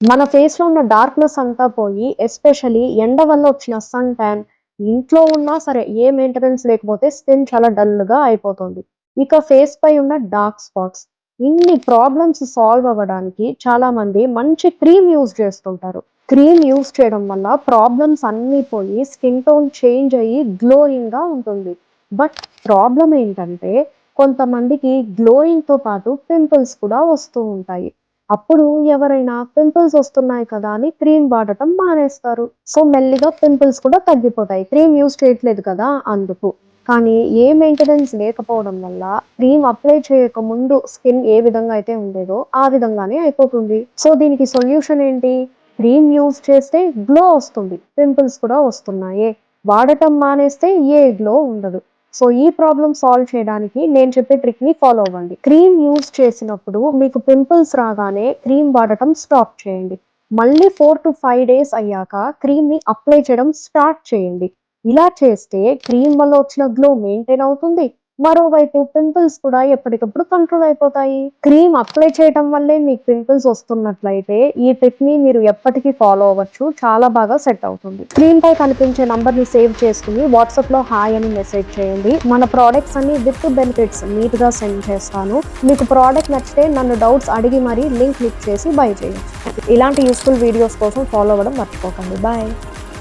మన ఫేస్‌లో ఉన్న డార్క్‌నెస్ అంతా పోయి, ఎస్పెషల్లీ ఎండ వల్ల వచ్చిన సన్ టాన్, ఇంట్లో ఉన్నా సరే ఏ మెయింటెనెన్స్ లేకపోతే స్కిన్ చాలా డల్‌గా అయిపోతుంది. ఇక ఫేస్‌పై ఉన్న డార్క్ స్పాట్స్. ఇన్ని ప్రాబ్లమ్స్ సాల్వ్ అవ్వడానికి చాలామంది మంచి క్రీమ్ యూజ్ చేస్తుంటారు. క్రీమ్ యూజ్ చేయడం వల్ల ప్రాబ్లమ్స్ అన్నీ పోయి స్కిన్ టోన్ చేంజ్ అయ్యి గ్లోయింగ్‌గా ఉంటుంది. బట్ ప్రాబ్లమ్ ఏంటంటే కొంతమందికి గ్లోయింగ్‌తో పాటు పింపుల్స్ కూడా వస్తూ ఉంటాయి. అప్పుడు ఎవరైనా పింపుల్స్ వస్తున్నాయి కదా అని క్రీమ్ వాడటం మానేస్తారు. సో, మెల్లిగా పింపుల్స్ కూడా తగ్గిపోతాయి. క్రీమ్ యూజ్ చేయట్లేదు కదా అందుకు. కానీ ఏ మెయింటెనెన్స్ లేకపోవడం వల్ల క్రీమ్ అప్లై చేయకముందు స్కిన్ ఏ విధంగా అయితే ఉండేదో ఆ విధంగానే అయిపోతుంది. సో, దీనికి సొల్యూషన్ ఏంటి? క్రీమ్ యూజ్ చేస్తే గ్లో వస్తుంది. పింపుల్స్ కూడా వస్తున్నాయే. వాడటం మానేస్తే ఏ గ్లో ఉండదు. సో, ఈ ప్రాబ్లమ్ సాల్వ్ చేయడానికి నేను చెప్పే ట్రిక్‌ని ఫాలో అవ్వండి. క్రీమ్ యూజ్ చేసినప్పుడు మీకు పింపుల్స్ రాగానే క్రీమ్ వాడటం స్టాప్ చేయండి. మళ్ళీ 4-5 డేస్ అయ్యాక క్రీమ్‌ని అప్లై చేయడం స్టార్ట్ చేయండి. ఇలా చేస్తే క్రీమ్ వల్ల వచ్చిన గ్లో మెయింటైన్ అవుతుంది. మరోవైపు పింపుల్స్ కూడా ఎప్పటికప్పుడు కంట్రోల్ అయిపోతాయి. క్రీమ్ అప్లై చేయటం వల్లే మీకు పింపుల్స్ వస్తున్నట్లయితే ఈ ట్రిక్‌ని మీరు ఎప్పటికీ ఫాలో అవ్వచ్చు. చాలా బాగా సెట్ అవుతుంది. స్క్రీన్‌పై కనిపించే నంబర్‌ని సేవ్ చేసుకొని వాట్సాప్‌లో హాయ్ అని మెసేజ్ చేయండి. మన ప్రొడక్ట్స్ అన్ని విత్ బెనిఫిట్స్ నీట్‌గా సెండ్ చేస్తాను. మీకు ప్రొడక్ట్ నచ్చితే నన్ను డౌట్స్ అడిగి మరీ లింక్ క్లిక్ చేసి బై చేయొచ్చు. ఇలాంటి యూస్‌ఫుల్ వీడియోస్ కోసం ఫాలో అవ్వడం మర్చిపోకండి. బాయ్.